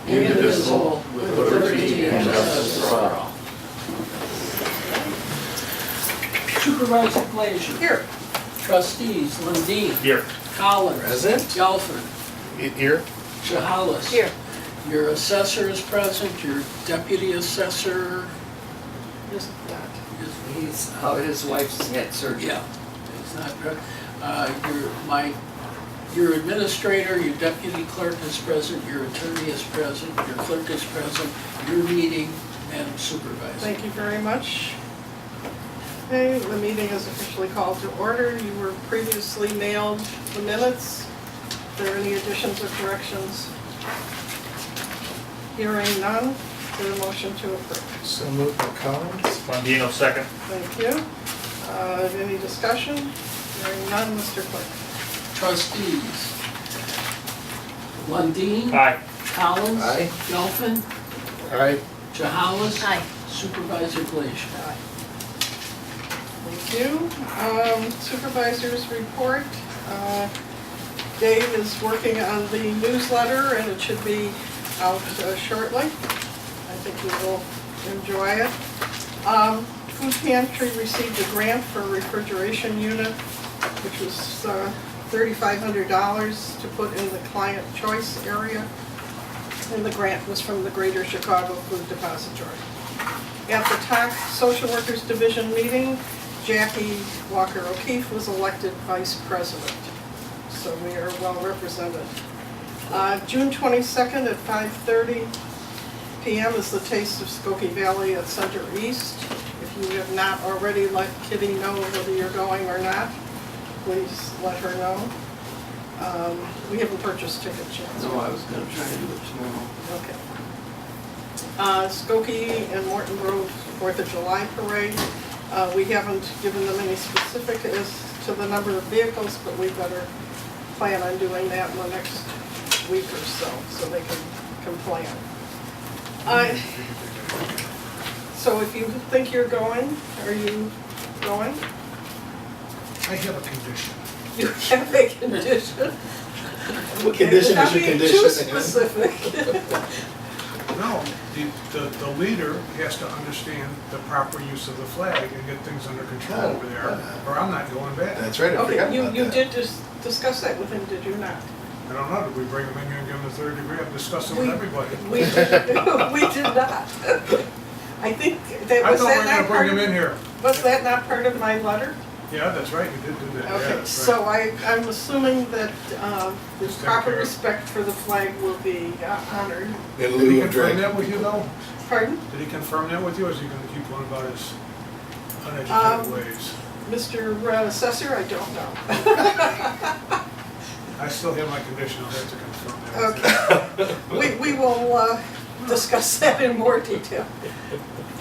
indivisible, with liberty and justice for all. Supervisor Glazier. Here. Trustees Lundin. Here. Collins. Present. Gelfen. Here. Jahalis. Here. Your assessor is present, your deputy assessor Is not. is, He's, his wife's had surgery. yeah, is not present. Your administrator, your deputy clerk is present, your attorney is present, your clerk is present, your meeting, Madam Supervisor. Thank you very much. Okay, the meeting is officially called to order. You were previously mailed the minutes. Are there any additions or corrections? Hearing none, is there a motion to approve? So moved by Collins. Mondino, second. Thank you. Any discussion? Hearing none, Mr. Clerk. Trustees Lundin. Aye. Collins. Aye. Gelfen. Aye. Jahalis. Aye. Supervisor Glazier. Aye. Thank you. Supervisors report. Dave is working on the newsletter and it should be out shortly. I think you will enjoy it. Food Pantry received a grant for a refrigeration unit, which was $3,500 to put in the client choice area. And the grant was from the Greater Chicago Food Depository. At the TAC Social Workers Division meeting, Jackie Walker O'Keefe was elected vice president. So we are well represented. June 22nd at 5:30 p.m. is the Taste of Skokie Valley at Center East. If you have not already let Kitty know whether you're going or not, please let her know. We haven't purchased tickets yet. No, I was gonna try to do it tomorrow. Okay. Skokie and Morton Grove 4th of July parade. We haven't given them any specific as to the number of vehicles, but we better plan on doing that in the next week or so they can plan. So if you think you're going, are you going? I have a condition. You have a condition? What condition is your Not being condition? too specific. No, the leader has to understand the proper use of the flag and get things under control over there, or I'm not going back. That's right, I forgot Okay, about you that. did just discuss that with him, did you not? I don't know, did we bring him in here and give him the third degree? I'm discussing with everybody. We did not. I think that, I was thought we that were not gonna part bring him in of, here. was that not part of my letter? Yeah, that's right, you did do that, yeah, Okay, that's so right. I'm assuming that the Take proper care. respect for the flag will be honored. In Did he lieu of confirm drink. that with you though? Pardon? Did he confirm that with you, or is he gonna keep going about his uneducated ways? Mr. Assessor, I don't know. I still have my condition, I'll have to confirm that with you. Okay. We will discuss that in more detail.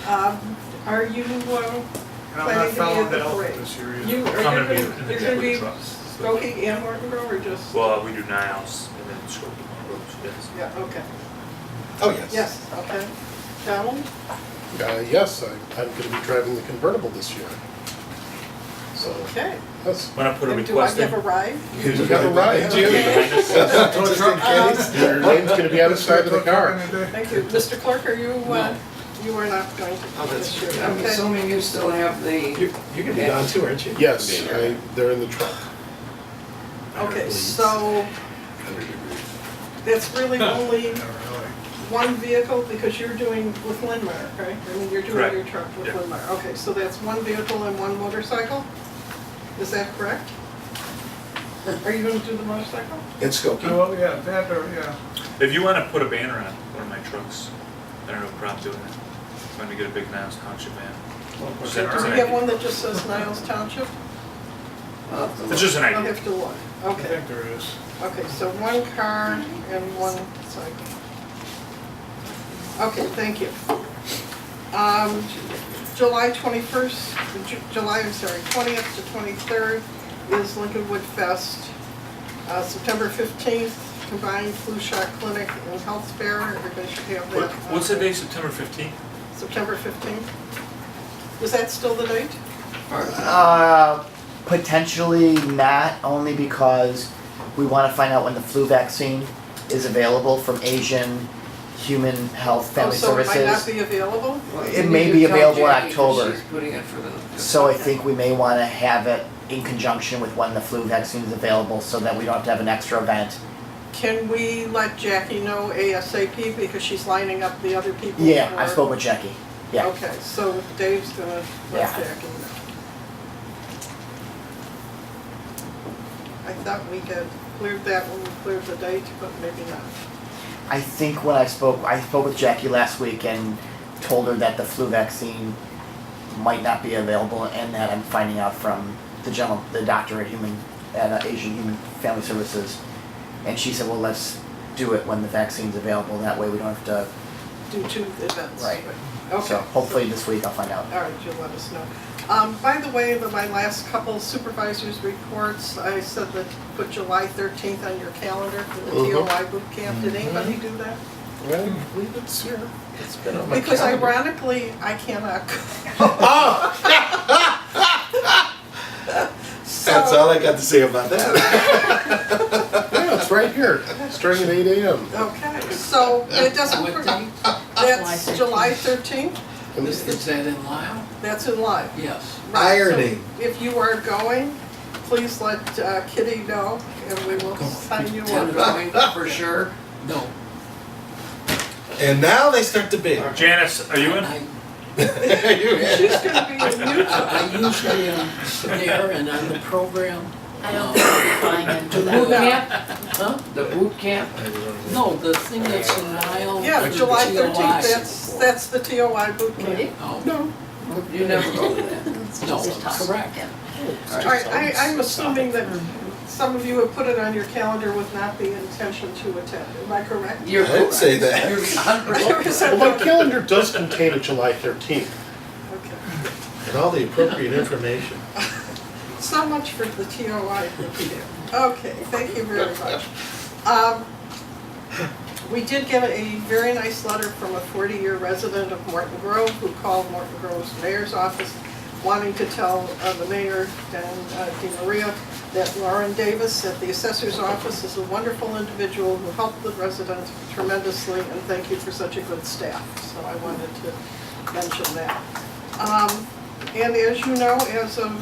Are you And I'm not planning to be following at the the elk parade? this year either. You, are I'm gonna be you in the gonna, you're gonna deputy be trucks. Skokie and Morton Grove or just? Well, we do Niles and then Skokie Roads, yes. Yeah, okay. Oh, yes. Yes, okay. Donald? Yes, I'm going to be driving the convertible this year. So, Okay. yes. When I put a And do I request in. have a ride? You have a ride, Okay. Jim. Just in case. Your name's going to be on the side of the car. Thank you. Mr. Clerk, are you, you are not going to? Oh, that's this year. true. I'm Okay. assuming you still have the, You're gonna be gone too, aren't you? Yes, they're in the truck. Okay, so that's really only Not really. one vehicle because you're doing with Linmar, right? I mean, you're doing Correct. your truck with Yeah. Linmar. Okay, so that's one vehicle and one motorcycle? Is that correct? Are you going to do the motorcycle? In Skokie. Well, yeah, that or, yeah. If you wanna put a banner on one of my trucks, I don't have a problem doing it. I'm gonna get a big Niles Township banner. Just Do an we idea. have one that just says Niles Township? It's just an I'll idea. have to look. I Okay, think there is. okay, so one car and one cycle. Okay, thank you. July 21st, I'm sorry, 20th to 23rd is Lincolnwood Fest. September 15th, combined flu shot clinic and health fair. Everybody should have that. What's the date, September 15th? September 15th. Is that still the date? Potentially not, only because we want to find out when the flu vaccine is available from Asian Human Health Family Oh, so it might not Services. be available? Well, It you may need be to tell available in Jackie 'cause October. She's putting it for the. So I think we may wanna have it in conjunction with when the flu vaccine is available, so that we don't have to have an extra event. Can we let Jackie know ASAP because she's lining up the other people? Yeah, I for- spoke with Jackie, yeah. Okay, so Dave's gonna let Yeah. Jackie know. I thought we had cleared that when we cleared the date, but maybe not. I think when I spoke with Jackie last week and told her that the flu vaccine might not be available, and that I'm finding out from the doctor at Asian Human Family Services. And she said, well, let's do it when the vaccine's available, that way we don't have to, Do two events. Right. Okay. so hopefully this week I'll find out. All right, you'll let us know. By the way, my last couple supervisors' reports, I said that put July 13th on your calendar for the TOI boot camp. Did anybody do that? Well, I believe it's here. It's been on my Because calendar. ironically, I cannot go. Oh, that's all I got to say about that. Yeah, it's right here, starting at 8 a.m. Okay, so it doesn't, What date? that's July 13th, Is that in Lyle? that's in live. Yes. Right, so Irony. if you are going, please let Kitty know and we will sign you Ten up. going for sure. No. And now they start to bid. Janice, are you in? She's gonna be in Utah. I usually am there and on the program. I don't think I'll be flying into The that. boot camp? Huh? The boot camp? No, the thing that's in Lyle. Yeah, for the July TOI. 13th, that's the TOI boot camp. Oh, No. You never go to that. no, Just talk. correct. All right, I'm assuming that some of you have put it on your calendar with not the intention to attend, am I correct? You're I'd correct. say that. You're 100% Well, my calendar does contain a July 13th. Okay. And all the appropriate information. So much for the TOI boot camp. Okay, thank you very much. We did get a very nice letter from a 40-year resident of Morton Grove who called Morton Grove's mayor's office wanting to tell the mayor and DeMaria that Lauren Davis at the assessor's office is a wonderful individual who helped the resident tremendously, and thank you for such a good staff. So I wanted to mention that. And as you know, as of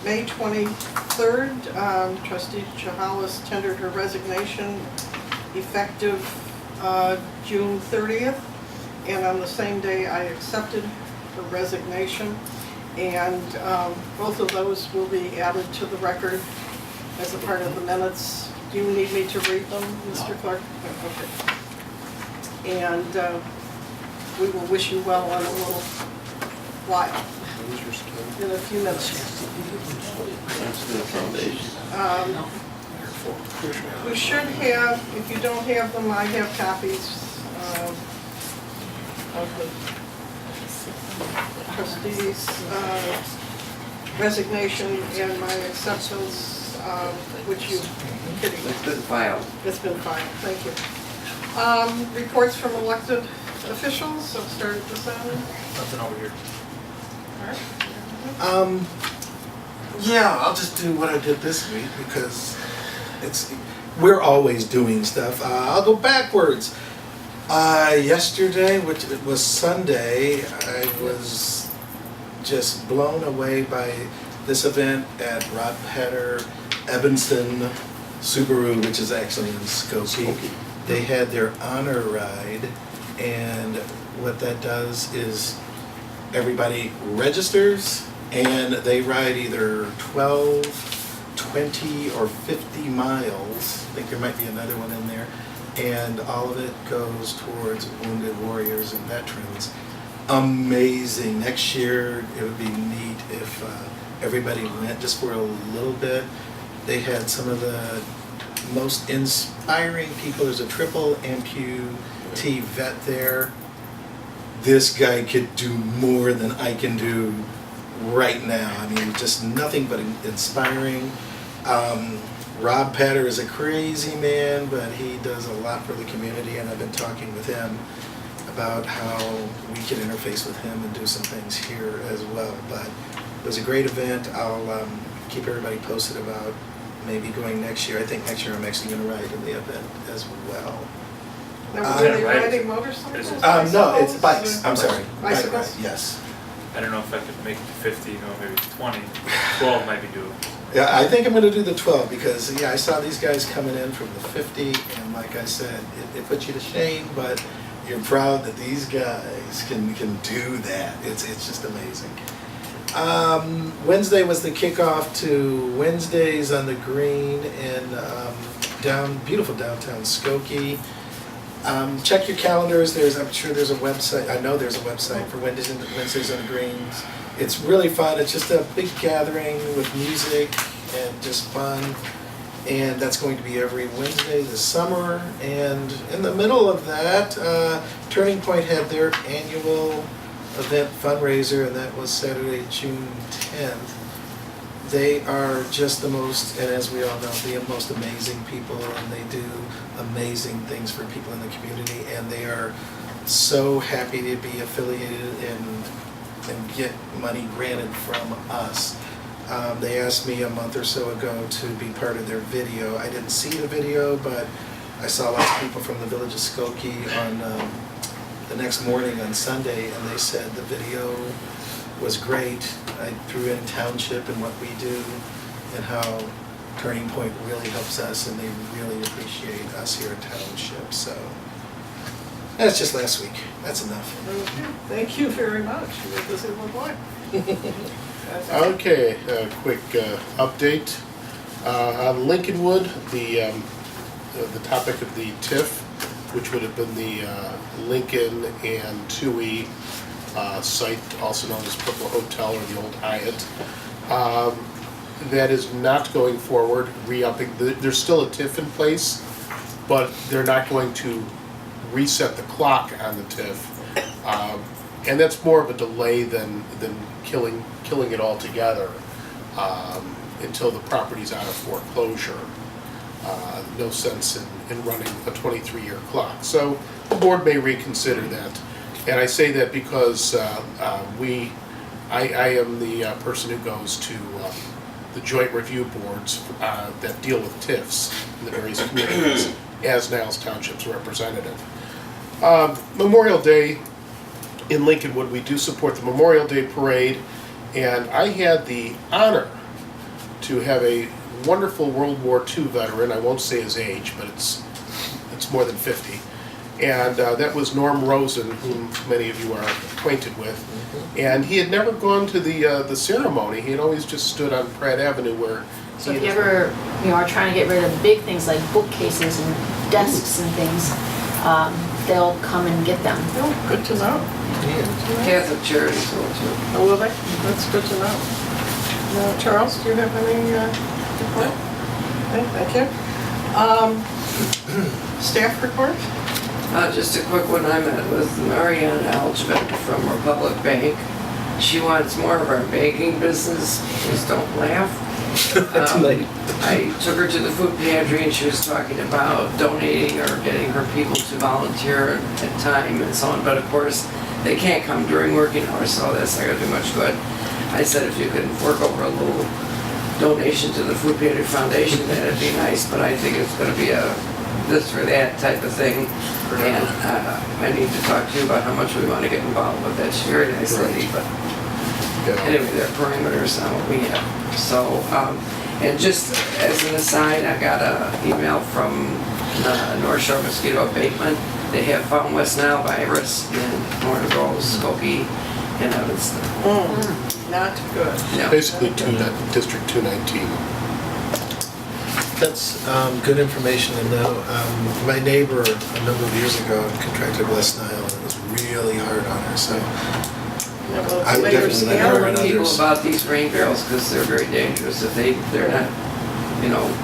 May 23rd, trustee Chahalis tendered her resignation effective June 30th. And on the same day, I accepted the resignation. And both of those will be added to the record as a part of the minutes. Do you need me to read them, Mr. Clark? Okay. And we will wish you well in a little while, in a few minutes. We should have, if you don't have them, I have copies of the trustees' resignation and my acceptance, which you, Kitty, It's been filed. it's been filed, thank you. Reports from elected officials, I'll start at this end. Nothing over here. All right. Yeah, I'll just do what I did this week because we're always doing stuff. I'll go backwards. Yesterday, which it was Sunday, I was just blown away by this event at Rod Petter Evanston Subaru, which is actually in Skokie. They had their honor ride, and what that does is everybody registers and they ride either 12, 20, or 50 miles. I think there might be another one in there. And all of it goes towards wounded warriors and veterans. Amazing. Next year, it would be neat if everybody went just for a little bit. They had some of the most inspiring people. There's a triple amputee vet there. This guy could do more than I can do right now. I mean, just nothing but inspiring. Rob Patter is a crazy man, but he does a lot for the community, and I've been talking with him about how we can interface with him and do some things here as well. But it was a great event. I'll keep everybody posted about maybe going next year. I think next year I'm actually going to ride in the event as well. Now, were they Right. riding motorcycles? No, it's bikes, I'm sorry. Bicycles? Bike ride, yes. I don't know if I could make it to 50, maybe 20. 12 might be doable. Yeah, I think I'm gonna do the 12 because, yeah, I saw these guys coming in from the 50 and like I said, it puts you to shame, but you're proud that these guys can do that. It's just amazing. Wednesday was the kickoff to Wednesdays on the Green in beautiful downtown Skokie. Check your calendars. I'm sure there's a website. I know there's a website for Wednesdays on the Greens. It's really fun. It's just a big gathering with music and just fun. And that's going to be every Wednesday this summer. And in the middle of that, Turning Point had their annual event fundraiser, and that was Saturday, June 10th. They are just the most, and as we all know, the most amazing people, and they do amazing things for people in the community, and they are so happy to be affiliated and get money granted from us. They asked me a month or so ago to be part of their video. I didn't see the video, but I saw lots of people from the village of Skokie on the next morning on Sunday, and they said the video was great. I threw in township and what we do and how Turning Point really helps us, and they really appreciate us here at Township. So that's just last week. That's enough. Okay, thank you very much. You're busy with what? Okay, a quick update. On Lincolnwood, the topic of the TIF, which would have been the Lincoln and Tui site, also known as Purple Hotel or the old Hyatt. That is not going forward, re-upping. There's still a TIF in place, but they're not going to reset the clock on the TIF. And that's more of a delay than killing it altogether until the property's out of foreclosure. No sense in running a 23-year clock. So the board may reconsider that. And I say that because I am the person who goes to the joint review boards that deal with TIFs in the various communities as Niles Township's representative. Memorial Day in Lincolnwood, we do support the Memorial Day Parade, and I had the honor to have a wonderful World War II veteran. I won't say his age, but it's more than 50. And that was Norm Rosen, whom many of you are acquainted with. And he had never gone to the ceremony. He had always just stood on Pratt Avenue where. So if you ever, are trying to get rid of big things like bookcases and desks and things, they'll come and get them. Oh, good to know. Catholic Charities will too. Oh, will they? That's good to know. Now, Charles, do you have any report? Okay, thank you. Staff report? Just a quick one. I met with Marianne Algevin from Republic Bank. She wants more of our banking business. Please don't laugh. I took her to the food pantry and she was talking about donating or getting her people to volunteer at time and so on, but of course they can't come during working hours, so that's not going to do much good. I said if you could fork over a little donation to the Food Pantry Foundation, that'd be nice, but I think it's going to be a this or that type of thing, and I need to talk to you about how much we want to get involved with that. She's a very nice lady, but anyway, there are parameters on what we have. So, and just as an aside, I got an email from North Shore Mosquito Abatement. They have found West Nile virus in Warner Groves, Skokie, and Evanston. Not good. Yeah. Basically District 219. That's good information to know. My neighbor a number of years ago contracted West Nile, and it was really hard on her, so Yeah, well, I would later definitely let scale. her Warn and people others. about these rain barrels because they're very dangerous. If they're not,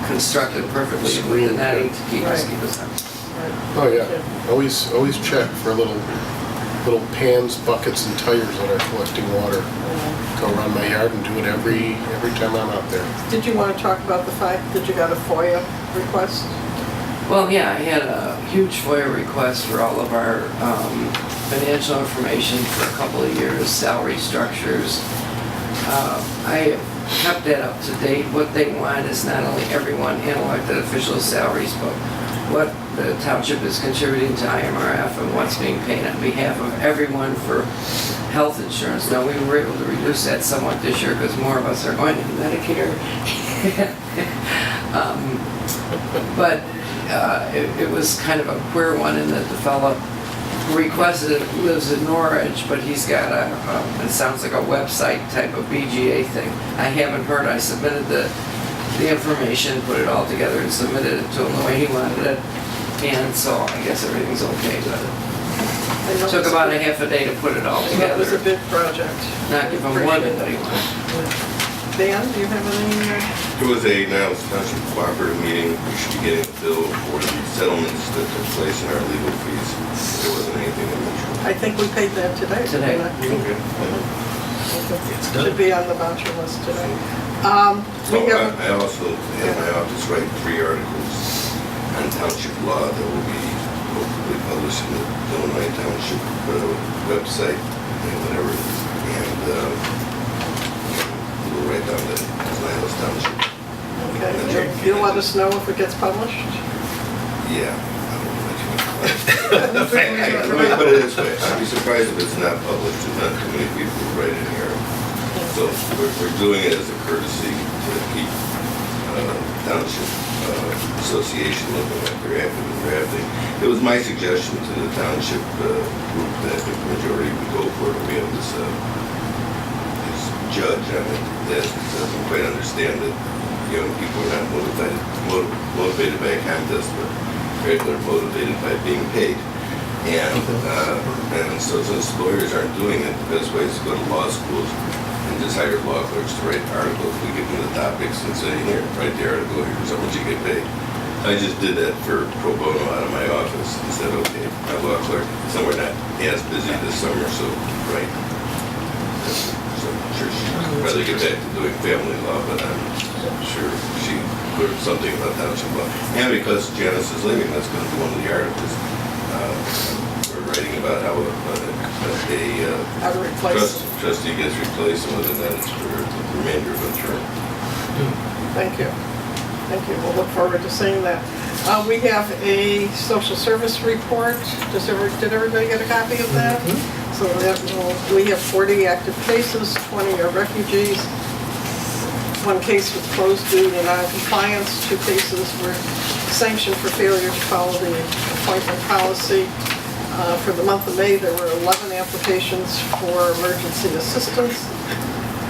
constructed perfectly with the netting to keep mosquitoes out. Oh yeah, always check for little pans, buckets, and tires that are collecting water. Go around my yard and do it every time I'm out there. Did you want to talk about the fact that you got a FOIA request? Well, yeah, I had a huge FOIA request for all of our financial information for a couple of years, salary structures. I kept that up to date. What they want is not only everyone and elected officials' salaries, but what the township is contributing to IMRF and what's being paid on behalf of everyone for health insurance. Now, we were able to reduce that somewhat this year because more of us are going to Medicare. But it was kind of a queer one in that the fellow who requested it lives in Norwich, but he's got it sounds like a website type of BGA thing. I haven't heard. I submitted the information, put it all together and submitted it to him the way he wanted it. And so I guess everything's okay with it. It took about a half a day to put it all That was a together. big project. Not give him more than what he wanted. Dan, do you have any? It was a Niles Township cooperative meeting. We should be getting a bill for the settlements that took place in our legal fees. There wasn't anything unusual. I think we paid that today. Today. Okay. It's done. Should be on the voucher list today. So We have, I also have my office write 3 articles on township law that will be hopefully published in the Illinois Township website and whatever it is. And we'll write down the Niles Township. okay, you'll let us know if it gets published? Yeah. I don't know what you want. Let me put it this way. I'd be surprised if it's not published. There's not too many people who write in here. So we're doing it as a courtesy to keep Township Association looking like they're active in drafting. It was my suggestion to the Township group that the majority would go for it. We have this judge on it that doesn't quite understand that young people are not motivated by a contest, but they're motivated by being paid. And so since lawyers aren't doing it, the best way is to go to law schools and just hire law clerks to write articles. We give them the topics and say, here, write the article, here's how much you get paid. I just did that for pro bono out of my office and said, okay, my law clerk, so we're not as busy this summer, so, right. So I'm sure she'd rather get back to doing family law, but I'm sure she learned something about township law. And because Janice is leaving, that's gonna be one of the articles. We're writing about how How to replace? trustee gets replaced and whether that is for the remainder of the term. Thank you. Thank you. We'll look forward to seeing that. We have a social service report. Did everybody get a copy of that? So that we have 40 active cases, 20 are refugees. 1 case was closed due to non-compliance. 2 cases were sanctioned for failure to follow the appointment policy. For the month of May, there were 11 applications for emergency assistance.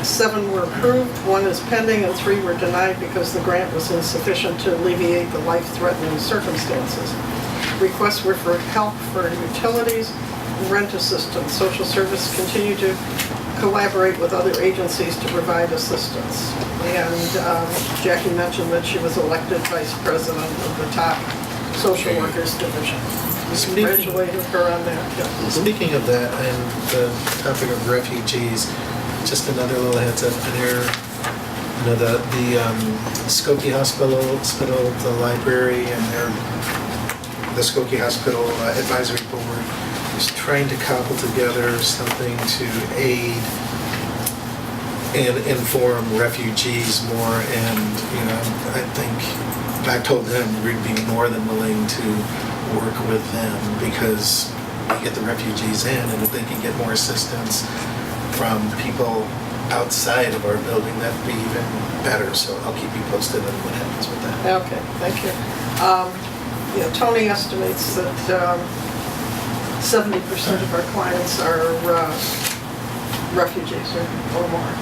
7 were approved, 1 is pending, and 3 were denied because the grant was insufficient to alleviate the life-threatening circumstances. Requests were for help for utilities and rent assistance. Social service continued to collaborate with other agencies to provide assistance. And Jackie mentioned that she was elected vice president of the top social workers division. Congratulated her on that. Yeah. Speaking of that and the topic of refugees, just another little heads up there. You know, the Skokie Hospital, the library, and the Skokie Hospital Advisory Board is trying to cobble together something to aid and inform refugees more. And I think I told them we'd be more than willing to work with them because we get the refugees in, and if they can get more assistance from people outside of our building, that'd be even better. So I'll keep you posted on what happens with that. Okay, thank you. Tony estimates that 70% of our clients are refugees or more.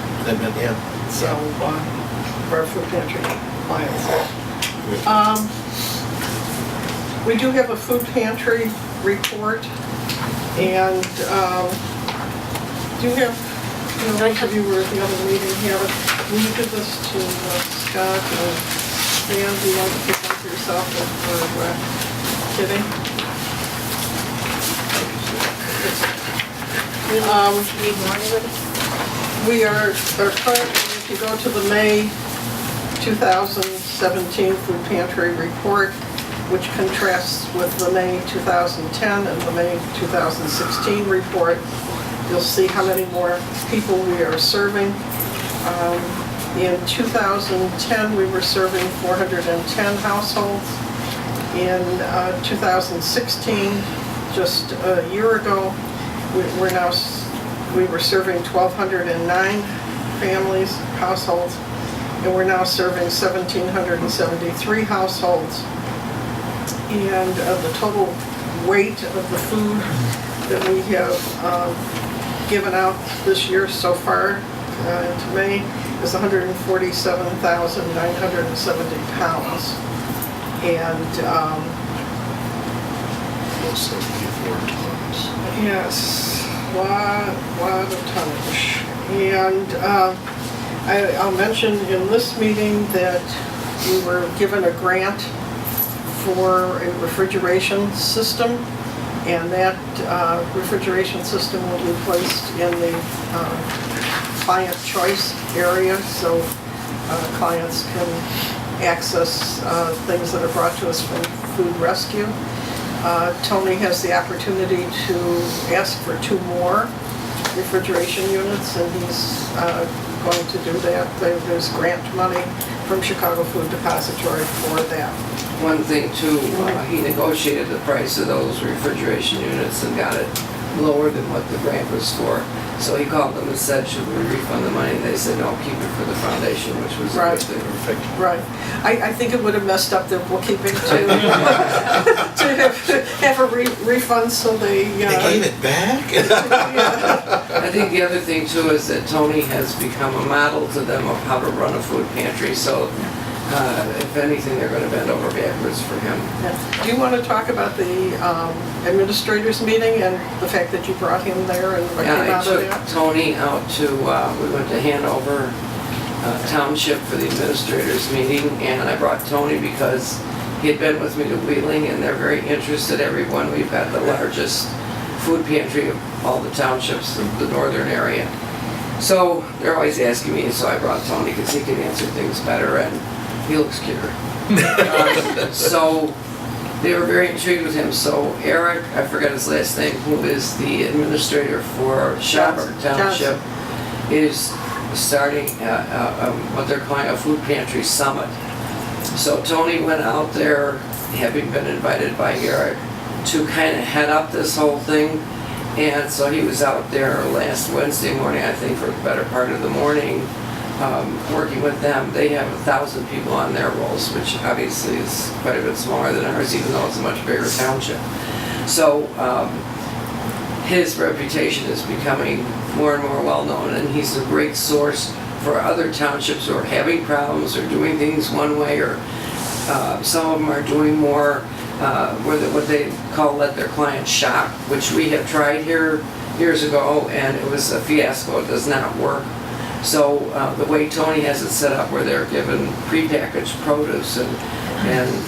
Yeah. So our food pantry clients. We do have a food pantry report, and do you have, most of you were at the other meeting here, will you give this to Scott and Dan? Do you want to pick one for yourself or Kitty? Need more, anybody? We are currently, if you go to the May 2017 food pantry report, which contrasts with the May 2010 and the May 2016 report, you'll see how many more people we are serving. In 2010, we were serving 410 households. In 2016, just a year ago, we were serving 1,209 families, households, and we're now serving 1,773 households. And the total weight of the food that we have given out this year so far to May is 147,970 pounds. And Also, 4 tons. yes, lot of tonnage. And I'll mention in this meeting that we were given a grant for a refrigeration system, and that refrigeration system will be placed in the client choice area, so clients can access things that are brought to us from Food Rescue. Tony has the opportunity to ask for 2 more refrigeration units, and he's going to do that. There's grant money from Chicago Food Depository for that. One thing too, he negotiated the price of those refrigeration units and got it lower than what the grant was for. So he called them and said, should we refund the money? They said, no, keep it for the foundation, which was a Right. good thing. Right. I think it would have messed up their bookkeeping to have a refund, so they. They gave it back? Yeah. I think the other thing too is that Tony has become a model to them of how to run a food pantry, so if anything, they're gonna bend over backwards for him. Yeah. Do you want to talk about the administrators meeting and the fact that you brought him there and what came Yeah, I out of took that? Tony out to, we went to Hanover Township for the administrators meeting, and I brought Tony because he had been with me to Wheeling, and they're very interested, everyone. We've got the largest food pantry of all the townships in the northern area. So they're always asking me, so I brought Tony because he can answer things better, and he looks cuter. So they were very intrigued with him. So Eric, I forgot his last name, who is the administrator for Schaumburg Township, is starting what they're calling a food pantry summit. So Tony went out there, having been invited by Eric, to kind of head up this whole thing. And so he was out there last Wednesday morning, I think, for the better part of the morning, working with them. They have 1,000 people on their rolls, which obviously is quite a bit smaller than ours, even though it's a much bigger township. So his reputation is becoming more and more well-known, and he's a great source for other townships who are having problems or doing things one way, or some of them are doing more what they call let their clients shop, which we have tried here years ago, and it was a fiasco. It does not work. So the way Tony has it set up, where they're given prepackaged produce and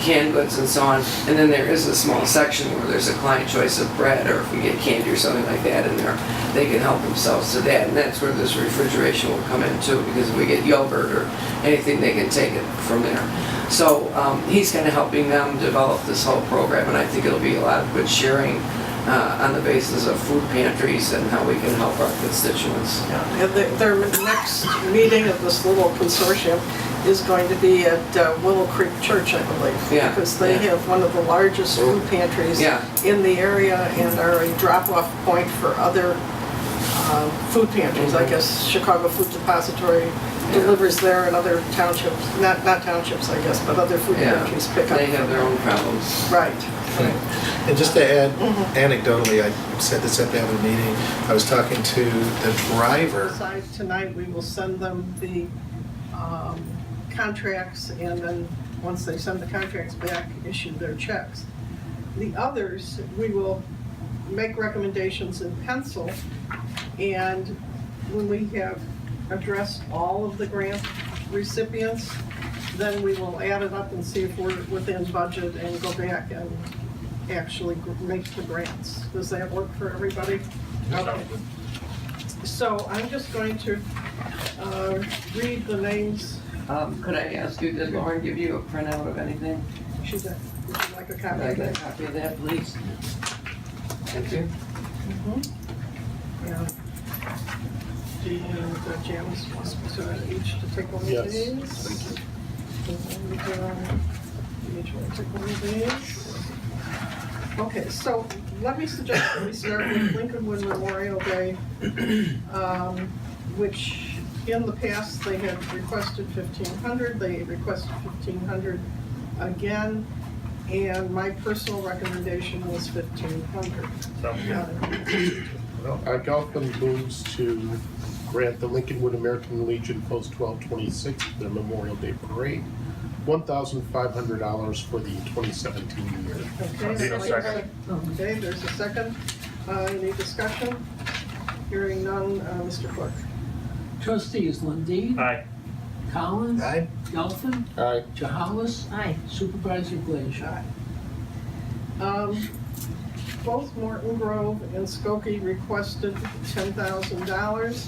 canned goods and so on, and then there is a small section where there's a client choice of bread, or if we get candy or something like that in there, they can help themselves to that, and that's where this refrigeration will come in too, because if we get yogurt or anything, they can take it from there. So he's kind of helping them develop this whole program, and I think it'll be a lot of good sharing on the basis of food pantries and how we can help our constituents. Yeah, and their next meeting of this little consortium is going to be at Willow Creek Church, I believe. Yeah, Because they yeah. have one of the largest food pantries Yeah. in the area and are a drop-off point for other food pantries. I guess Chicago Food Depository delivers there, and other townships, not townships, I guess, but other food Yeah, pantries pick up. they have their own problems. Right. And just to add, anecdotally, I said this at the other meeting, I was talking to the driver. Besides tonight, we will send them the contracts, and then once they send the contracts back, issue their checks. The others, we will make recommendations in pencil, and when we have addressed all of the grant recipients, then we will add it up and see if we're within budget and go back and actually make the grants. Does that work for everybody? Okay. So I'm just going to read the names. Could I ask you, did Lauren give you a printout of anything? Would you like a Could copy I of get a that? copy of that, please? Thank you. Yeah. And Janice wants each to take one of Yes, these. thank you. And, Each one take one of these. Okay, so let me suggest that we start with Lincolnwood Memorial Day, which in the past they had requested 1,500. They requested 1,500 again, and my personal recommendation was 1,500. Galpin moves to grant the Lincolnwood American Legion Post 1226 their Memorial Day Parade, $1,500 for the 2017 year. Okay, Zeno second. Okay, there's a second. Any discussion? Hearing none, Mr. Clerk. Trustees Lundin. Aye. Collins. Aye. Gelfen. Aye. Jahalis. Aye. Supervisor Glazier. Both Morton Grove and Skokie requested $10,000.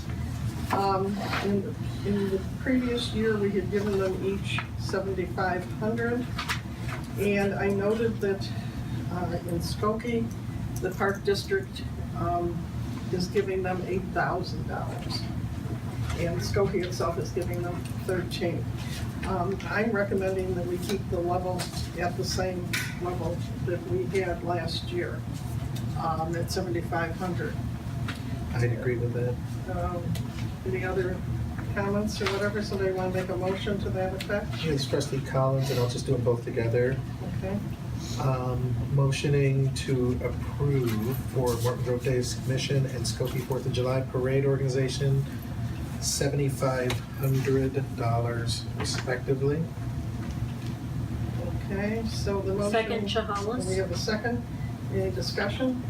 In the previous year, we had given them each $7,500. And I noted that in Skokie, the Park District is giving them $8,000. And Skokie itself is giving them 13. I'm recommending that we keep the level at the same level that we had last year, at 7,500. I'd agree with that. Any other comments or whatever? Somebody want to make a motion to that effect? It's Trustee Collins, and I'll just do them both together. Okay. Motioning to approve for Morton Grove Days Commission and Skokie 4th of July Parade Organization, $7,500 respectively. Okay, so the motion. Second, We Jahalis. have a second. Any discussion?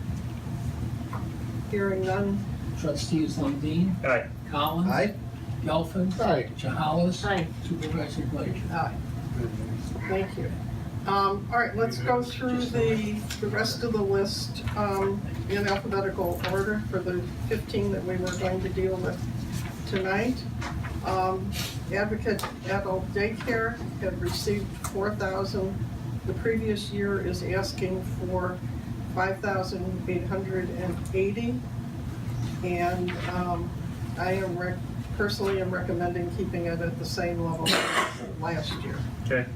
Hearing none. Trustees Lundin. Aye. Collins. Aye. Gelfen. Aye. Jahalis. Aye. Supervisor Glazier. Aye. Thank you. All right, let's go through the rest of the list in alphabetical order for the 15 that we were going to deal with tonight. Advocate Adult Daycare had received $4,000. The previous year is asking for $5,880. And I am personally am recommending keeping it at the same level as last year. Okay.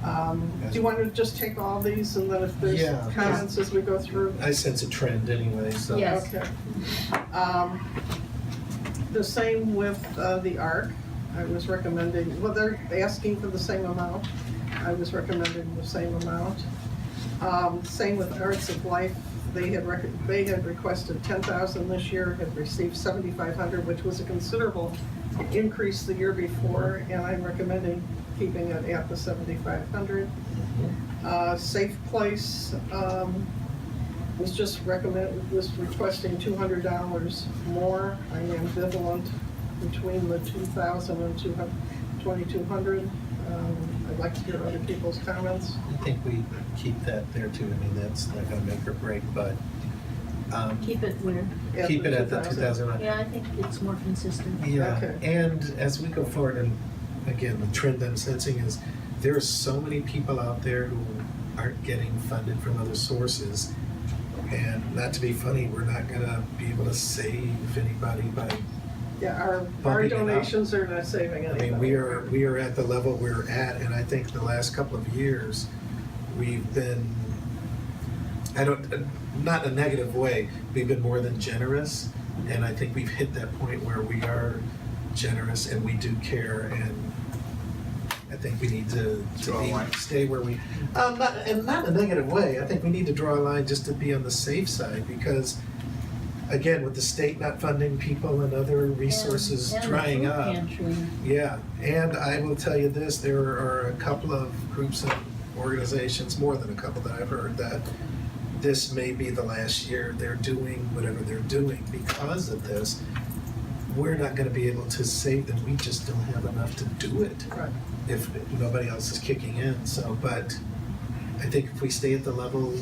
Do you want to just take all these and then if there's Yeah. comments as we go through? I sense a trend anyway, so. Yes. Okay. The same with the ARC. I was recommending, well, they're asking for the same amount. I was recommending the same amount. Same with Arts of Life. They had requested 10,000 this year, had received 7,500, which was a considerable increase the year before, and I'm recommending keeping it at the 7,500. Safe Place was requesting $200 more. I am ambivalent between the 2,000 and 2,200. I'd like to hear other people's comments. I think we keep that there too. I mean, that's not gonna make or break, but Keep it where? keep it at the 2,000. Yeah, I think it's more consistent. Yeah, Okay. and as we go forward, and again, the trend I'm sensing is there are so many people out there who aren't getting funded from other sources. And not to be funny, we're not gonna be able to save anybody by, Yeah, our Bumping it up. donations are not saving I anything. mean, we are at the level we're at, and I think the last couple of years, we've been, not in a negative way, we've been more than generous, and I think we've hit that point where we are generous and we do care, and I think we need to Draw a line. stay where we, not in a negative way, I think we need to draw a line just to be on the safe side, because again, with the state not funding people and other resources And the drying food up. pantry. Yeah, and I will tell you this, there are a couple of groups and organizations, more than a couple that I've heard, that this may be the last year they're doing whatever they're doing because of this. We're not gonna be able to save them, we just don't have enough to do it Right. if nobody else is kicking in, so, but I think if we stay at the level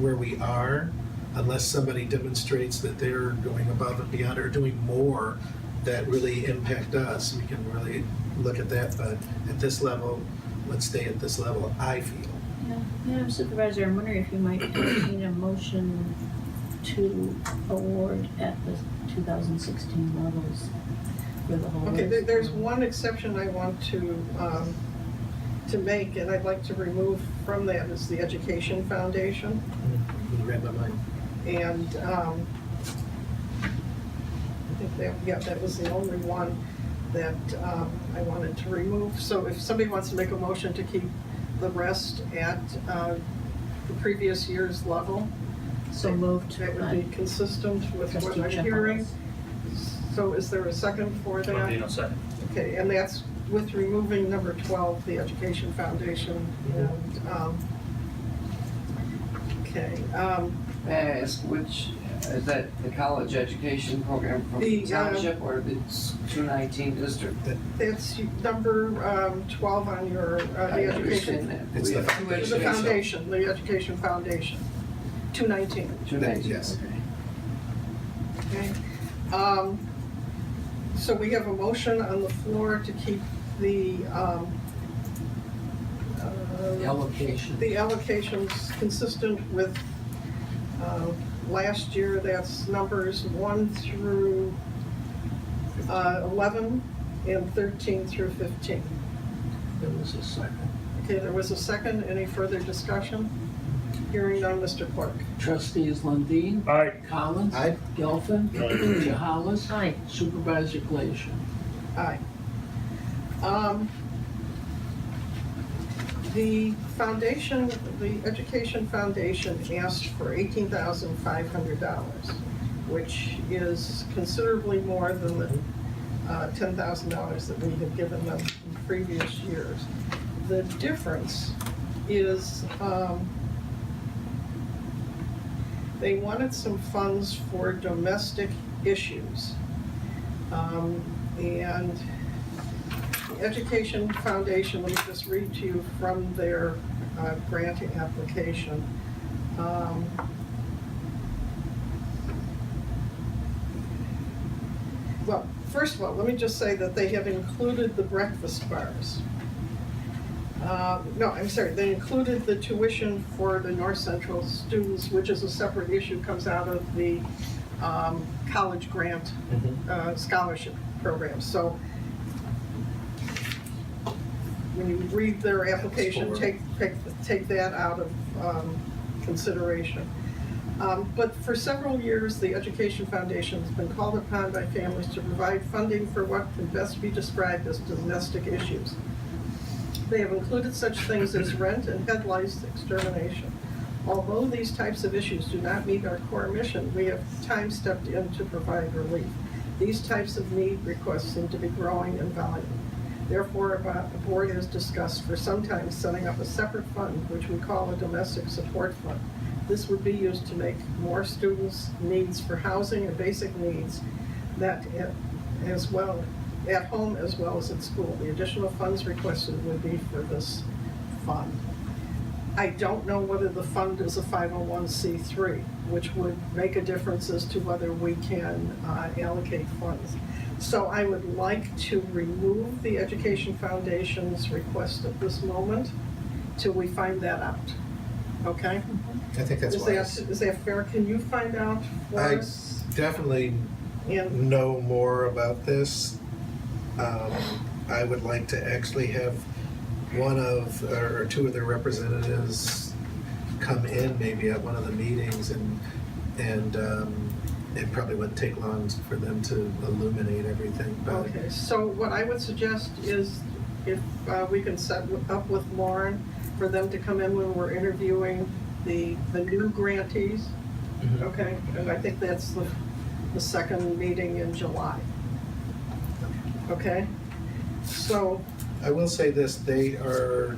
where we are, unless somebody demonstrates that they're going above and beyond or doing more that really impact us, we can really look at that, but at this level, let's stay at this level, I feel. Yeah, Madam Supervisor, I'm wondering if you might entertain a motion to award at the 2016 levels for the whole. Okay, there's one exception I want to to make, and I'd like to remove from that, is the Education Foundation. You read my mind. And I think that was the only one that I wanted to remove. So if somebody wants to make a motion to keep the rest at the previous year's level, So moved. that would be consistent with what Trustee I'm Chippewas. hearing. So is there a second for that? Trondino, second. Okay, and that's with removing number 12, the Education Foundation. And, okay, May I ask which, is that the college education program from The, the township or the 219 district? that's number 12 on your, I the understand education. that. It's We the have two The education- foundation, the Education Foundation, 219. 219, Yes. okay. Okay. So we have a motion on the floor to keep the Allocation. the allocations consistent with last year. That's numbers 1 through 11 and 13 through 15. There was a second. Okay, there was a second. Any further discussion? Hearing none, Mr. Clerk. Trustees Lundin. Aye. Collins. Aye. Gelfen. Jahalis. Aye. Supervisor Glazier. Aye. The foundation, the Education Foundation asked for $18,500, which is considerably more than the $10,000 that we had given them in previous years. The difference is they wanted some funds for domestic issues. And the Education Foundation, let me just read to you from their granting application. Well, first of all, let me just say that they have included the breakfast bars. No, I'm sorry, they included the tuition for the North Central students, which is a separate issue, comes out of the college grant scholarship program. So when you read their application, take that out of consideration. But for several years, the Education Foundation has been called upon by families to provide funding for what can best be described as domestic issues. They have included such things as rent and head lice extermination. Although these types of issues do not meet our core mission, we have time stepped in to provide relief. These types of need requests seem to be growing in volume. Therefore, the board has discussed for some time setting up a separate fund, which we call a domestic support fund. This would be used to make more students' needs for housing and basic needs that as well at home as well as at school. The additional funds requested would be for this fund. I don't know whether the fund is a 501c3, which would make a difference as to whether we can allocate funds. So I would like to remove the Education Foundation's request at this moment till we find that out. Okay? I think that's wise. Is that fair? Can you find out for I us? definitely And know more about this. I would like to actually have one of, or two of their representatives come in maybe at one of the meetings, and it probably wouldn't take long for them to illuminate everything. But okay, so what I would suggest is if we can set up with Lauren for them to come in when we're interviewing the new grantees, okay? And I think that's the second meeting in July. Okay? So, I will say this, they are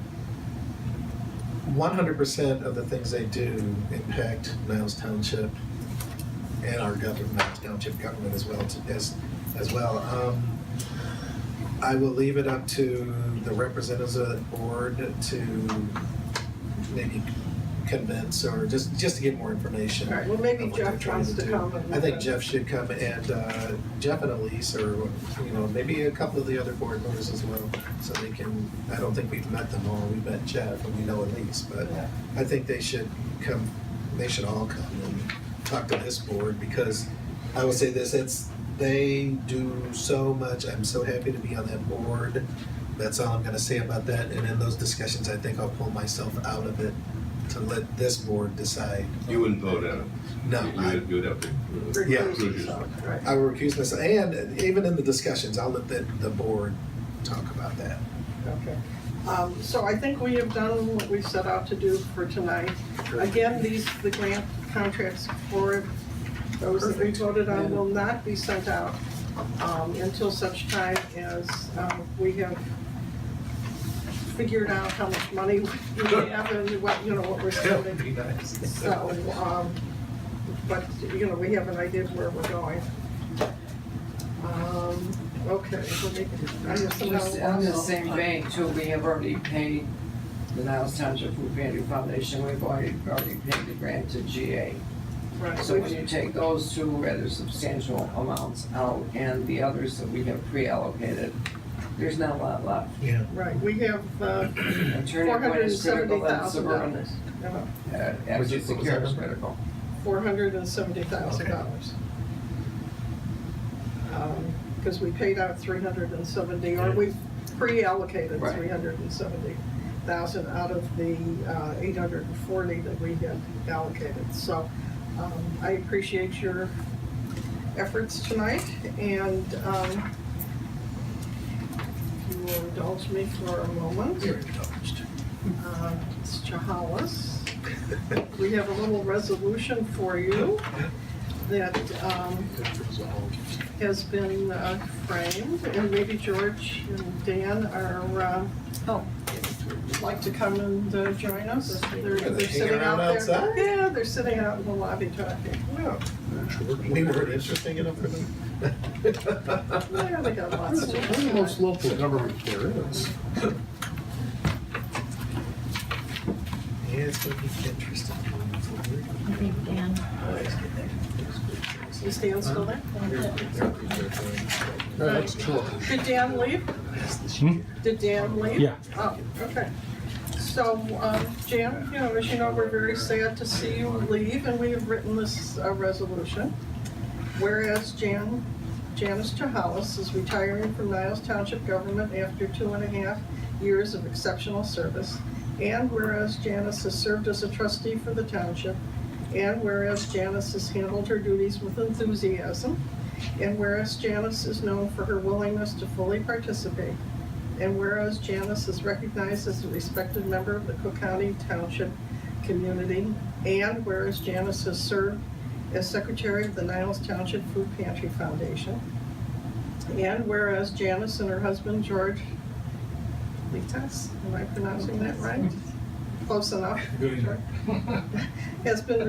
100% of the things they do impact Niles Township and our government, Niles Township government as well. I will leave it up to the representatives of the board to maybe convince or just to get more information. all right, well, maybe of what they're Jeff trying wants to do. come. And I think Jeff should come, and Jeff and Elise, or maybe a couple of the other board members as well, so they can. I don't think we've met them all. We met Jeff and we know Elise, but Yeah. I think they should come. They should all come and talk to this board, because I will say this: they do so much. I'm so happy to be on that board. That's all I'm gonna say about that, and in those discussions, I think I'll pull myself out of it to let this board decide. You wouldn't vote on it. No, You would have to. Yeah. Recuse yourself, right. I will recuse myself, and even in the discussions, I'll let the board talk about that. Okay. So I think we have done what we set out to do for tonight. Again, the grant contracts for those that we voted on will not be sent out until such time as we have figured out how much money we have and what we're spending. Be nice. So, but, we have an idea of where we're going. Okay, I just On the same vein too, we have already paid the Niles Township Food Pantry Foundation, we've already paid the grant to GA. Right, So when you take those two rather substantial amounts out and the others that we have pre-allocated, there's not a lot left. Yeah. right, we have Attorney point is critical, then suburban $470,000. actually secure is critical. $470,000. Because we paid out 370, or we pre-allocated Right. 370,000 out of the 840 that we had allocated. So I appreciate your efforts tonight, and if you will indulge me for a moment. You're indulged. Mr. Hollis, we have a little resolution for you that has been framed, and maybe George and Dan are, like to come and join us. They're hanging sitting out around there. outside? Yeah, they're sitting out in the lobby talking. Well, we weren't interesting enough for them. Yeah, they got lots of. One of the most local government there is. Yeah, it's gonna be interesting going forward. I think Dan. Is Dan still there? That's true. Did Dan leave? Did Dan leave? Yeah. Oh, okay. So, Jan, as you know, we're very sad to see you leave, and we have written this resolution. Whereas Janice Chahalis is retiring from Niles Township government after 2.5 years of exceptional service, and whereas Janice has served as a trustee for the township, and whereas Janice has handled her duties with enthusiasm, and whereas Janice is known for her willingness to fully participate, and whereas Janice is recognized as a respected member of the Cook County Township community, and whereas Janice has served as secretary of the Niles Township Food Pantry Foundation, and whereas Janice and her husband George Litas, am I pronouncing that right? Close enough. Have been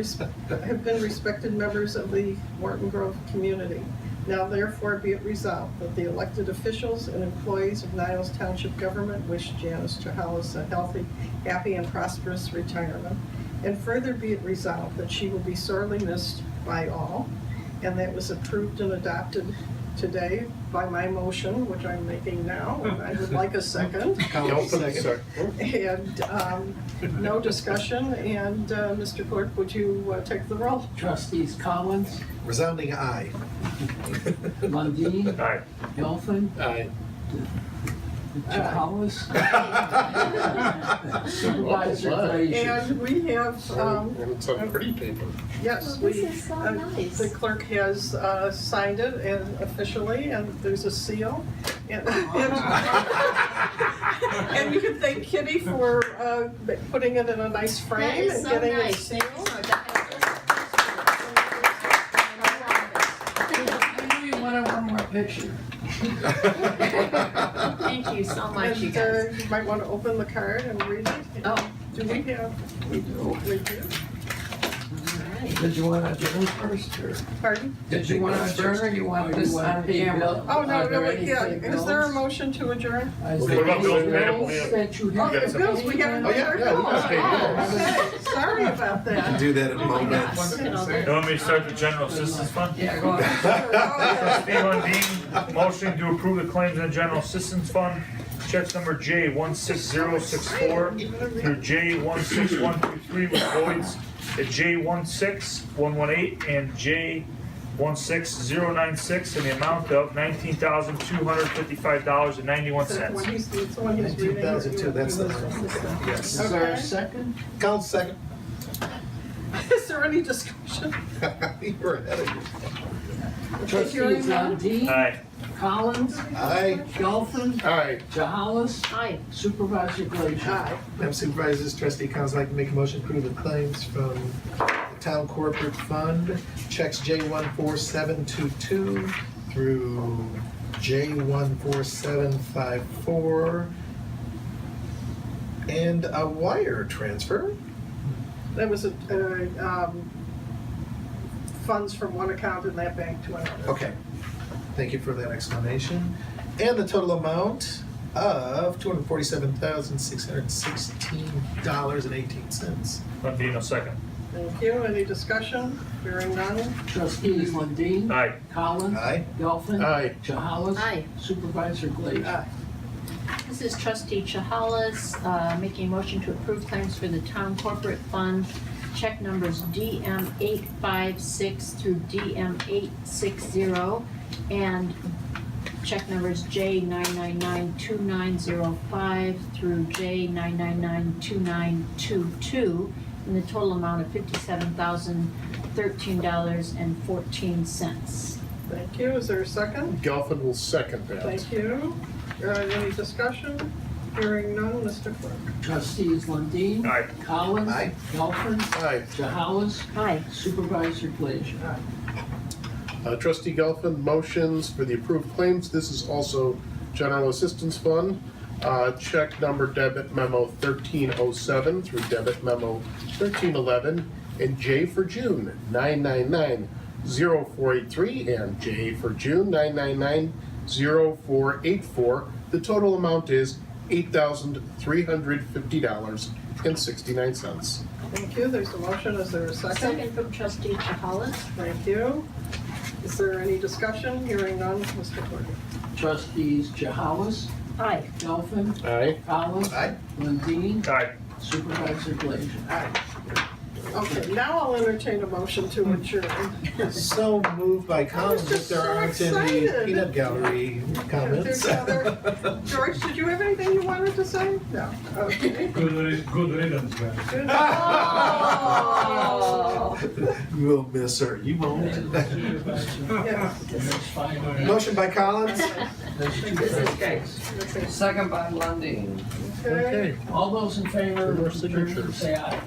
respected members of the Morton Grove community. Now therefore be it resolved that the elected officials and employees of Niles Township government wish Janice Chahalis a healthy, happy, and prosperous retirement. And further be it resolved that she will be sorely missed by all, and that was approved and adopted today by my motion, which I'm making now, and I would like a second. And no discussion, and Mr. Clerk, would you take the roll? Trustees Collins, Resounding aye. Lundin, Aye. Gelfen, Aye. Chahalis. Supervisor Frazier. And we have, And it's on pretty paper. yes, Well, we, this is so nice. the clerk has signed it and officially, and there's a seal. And and you can thank Kitty for putting it in a nice That frame is and so getting it nice. Thank sealed. you so much. Maybe you want one more picture. Thank you so much, you guys. And you might want to open the card and read it. Oh. Do we have, we do. Did you want to adjourn first, or? Pardon? Did you want to adjourn, or you want this on camera? Oh, no, Are there no, any yeah, big is there a bills? motion to adjourn? Is What there about any bills? bills Yeah. that you Oh, have? the bills, we haven't Oh, paid yeah, our yeah, we bills. just paid bills. Okay, sorry about that. Do that in a Oh my moment. gosh, look at all You this. want me to start the general assistance fund? Yeah, go on. Trustee Lundin, motion to approve the claims in the general assistance fund. Checks number J16064 through J16123 with voids at J16118 and J161 16096 in the amount of $19,255.91. It's the one he's reading. 19,002, that's the, yes. Is there a Okay. second? Count second. Is there any discussion? You're ahead of yourself. Trustees Lundin, Aye. Collins, Aye. Gelfen, Aye. Jahalis, Aye. Supervisor Glazier. Aye. Madam Supervisors, trustee council, I'd like to make a motion to approve the claims from the town corporate fund, checks J14722 through J14754, and a wire transfer. That was funds from one account in that bank to another. Okay, thank you for that explanation. And the total amount of $247,616.18. Lundin, second. Thank you. Any discussion? Hearing none. Trustees Lundin, Aye. Collins, Aye. Gelfen, Aye. Jahalis, Aye. Supervisor Glazier. Aye. This is trustee Chahalas, making a motion to approve claims for the town corporate fund. Check numbers DM 856 through DM 860 and check numbers J 9992905 through J 9992922 in the total amount of $57,013.14. Thank you. Is there a second? Gelfen will second that. Thank you. Any discussion? Hearing none, Mr. Clerk. Trustees Lundin, Aye. Collins, Aye. Gelfen, Aye. Jahalis, Aye. Supervisor Glazier. Trustee Gelfen motions for the approved claims. This is also general assistance fund. Check number debit memo 1307 through debit memo 1311, and J for June 999-0483 and J for June 999-0484. The total amount is $8,350.69. Thank you. There's a motion. Is there a second? Second from trustee Chahalas. Thank you. Is there any discussion? Hearing none, Mr. Clerk. Trustees Jahalis, Aye. Gelfen, Aye. Collins, Aye. Lundin, Aye. Supervisor Glazier. Aye. Okay, now I'll entertain a motion to adjourn. So moved by Collins if there so aren't any excited. peanut gallery comments. George, did you have anything you wanted to say? No. Okay. Good riddance, man. Good. Oh. We'll miss her. You won't. Yes. That's fine. Motion by Collins. This is Gates. Second by Lundin. Okay. All those in favor More of adjournment, signatures. say aye.